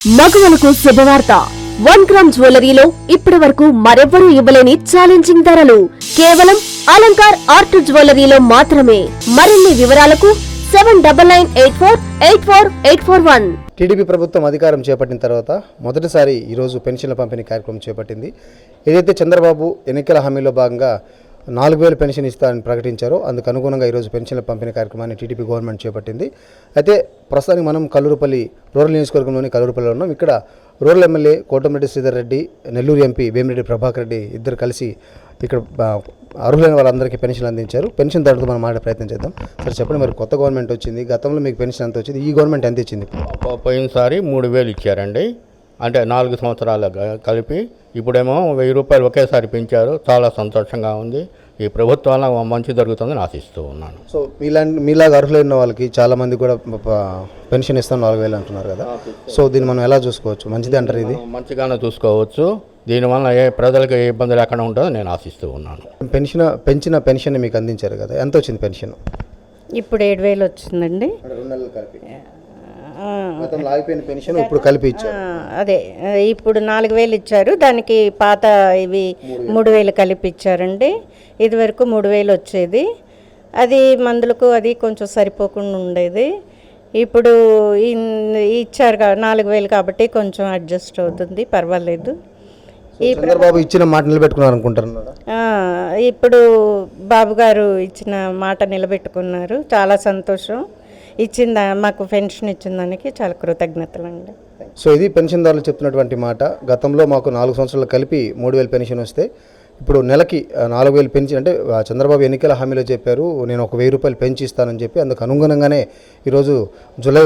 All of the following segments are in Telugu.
మగవలకు శుభవార్త 1 గ్రామ్ జ్యువెలరీలో ఇప్పటి వరకు మరెవ్వరూ ఇవ్వలేని ఛాలెంజింగ్ ధరలు కేవలం అలంకార్ ఆర్ట్ జ్యువెలరీలో మాత్రమే. మరిన్ని వివరాలకు 7998484841. టీడీపీ ప్రభుత్వం అధికారం చేపట్టిన తర్వాత మొదటిసారి ఈరోజు పెన్షన్ల పంపిణీ కార్యక్రమం చేపట్టింది. ఏదైతే చంద్రబాబు ఎన్నికల హామీలో భాగంగా 4,000 పెన్షన్ ఇస్తారని ప్రకటించారో అందుకు అనుగుణంగా ఈరోజు పెన్షన్ల పంపిణీ కార్యక్రమాన్ని టీడీపీ గవర్నమెంట్ చేపట్టింది. అయితే ప్రస్తుతానికి మనం కల్లూరుపల్లి రూరల్ నియోజకవర్గంలోని కల్లూరుపల్లిలో ఉన్నాం. ఇక్కడ rural MLA Kotamreddy Sridhar Reddy, Nellore MP Vemireddy Prabhakar Reddy ఇద్దరు కలిసి ఇక్కడ అర్హులైన వాళ్ళందరికీ పెన్షన్ అందించారు. పెన్షన్ దాటుతూ మనం మాట్లాడే ప్రయత్నం చేద్దాం. సరే చెప్పండి, మరి కొత్త గవర్నమెంట్ వచ్చింది, గతంలో మీకు పెన్షన్ ఎంత వచ్చింది, ఈ గవర్నమెంట్ ఎంత ఇచ్చింది? పోయినసారి 3,000 ఇచ్చారండి, అంటే 4 సంవత్సరాలు కలిపి. ఇప్పుడేమో 1,000 రూపాయలు ఒకేసారి పెంచారు. చాలా సంతోషంగా ఉంది. ఈ ప్రభుత్వం మంచి జరుగుతుందని ఆశిస్తూ ఉన్నాను. సో మీలాగా అర్హులైన వాళ్ళకి చాలామంది కూడా పెన్షన్ ఇస్తాం 4,000 అంటున్నారు కదా. సో దీన్ని మనం ఎలా చూసుకోవచ్చు? మంచిది అంటారు? ఇది మంచిగానే చూసుకోవచ్చు. దీనివల్ల ప్రజలకు ఏ ఇబ్బంది లేకుండా ఉంటుందో నేను ఆశిస్తూ ఉన్నాను. పెంచిన పెన్షన్ మీకు అందించారు కదా, ఎంత వచ్చింది పెన్షన్? ఇప్పుడు 7,000 వచ్చిందండి. 2 నెలలు కలిపి ఆగిపోయిన పెన్షన్ ఇప్పుడు కలిపి ఇచ్చారు. అదే ఇప్పుడు 4,000 ఇచ్చారు, దానికి పాత ఇవి 3,000 కలిపి ఇచ్చారండి. ఇదివరకు 3,000 వచ్చేది, అది మందులకు అది కొంచెం సరిపోకుండా ఉండేది. ఇప్పుడు ఇచ్చారు 4,000 కాబట్టి కొంచెం అడ్జస్ట్ అవుతుంది, పర్వాలేదు. చంద్రబాబు ఇచ్చిన మాట నిలబెట్టుకున్నారు అనుకుంటారు. ఇప్పుడు బాబు గారు ఇచ్చిన మాట నిలబెట్టుకున్నారు, చాలా సంతోషం. మాకు పెన్షన్ ఇచ్చిన దానికి చాలా కృతజ్ఞతలు అండి. సో ఇది పెన్షన్దారులు చెప్తున్నటువంటి మాట. గతంలో మాకు 4 సంవత్సరాలు కలిపి 3,000 పెన్షన్ వస్తే ఇప్పుడు నెలకి 4,000 పెంచి, అంటే చంద్రబాబు ఎన్నికల హామీలో చెప్పారు నేను ఒక 1,000 రూపాయలు పెంచి ఇస్తానని చెప్పి, అందుకు అనుగుణంగానే ఈరోజు జూలై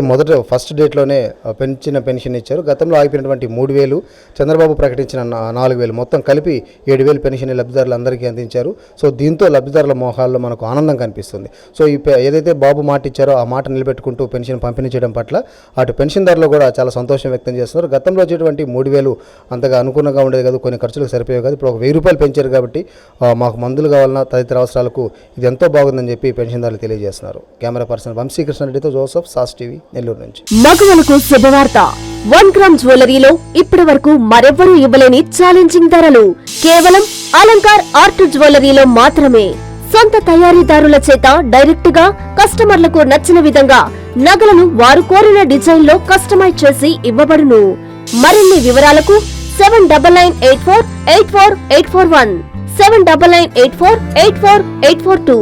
ఫస్ట్ డేట్లోనే పెంచిన పెన్షన్ ఇచ్చారు. గతంలో ఆగిపోయినటువంటి 3,000, చంద్రబాబు ప్రకటించిన 4,000 మొత్తం కలిపి 7,000 పెన్షన్ లబ్ధిదారులు అందరికీ అందించారు. సో దీంతో లబ్ధిదారుల మోహాల్లో మనకు ఆనందం కనిపిస్తుంది. సో ఏదైతే బాబు మాట ఇచ్చారో ఆ మాట నిలబెట్టుకుంటూ పెన్షన్ పంపిణీ చేయడం పట్ల అటు పెన్షన్దారులు కూడా చాలా సంతోషం వ్యక్తం చేస్తున్నారు. గతంలో వచ్చేటువంటి 3,000 అంతగా అనుకూలంగా ఉండేది కాదు, కొన్ని ఖర్చులకు సరిపోయేవి కాదు. ఇప్పుడు ఒక 1,000 రూపాయలు పెంచారు కాబట్టి మాకు మందులు కావాలన్నా తదితర అవసరాలకు ఇది ఎంతో బాగుందని చెప్పి పెన్షన్దారులు తెలియజేస్తున్నారు. కెమెరా పర్సన్ వంశీకృష్ణారెడ్డితో జోసఫ్, సాస్ టీవీ, నెల్లూరు నుంచి. మగవలకు శుభవార్త 1 గ్రామ్ జ్యువెలరీలో ఇప్పటి వరకు మరెవ్వరూ ఇవ్వలేని ఛాలెంజింగ్ ధరలు కేవలం అలంకార్ ఆర్ట్ జ్యువెలరీలో మాత్రమే. సొంత తయారీదారుల చేత డైరెక్ట్ గా కస్టమర్లకు నచ్చిన విధంగా నగలను వారు కోరిన డిజైన్ లో కస్టమైజ్ చేసి ఇవ్వబడును. మరిన్ని వివరాలకు 7998484841, 7998484842.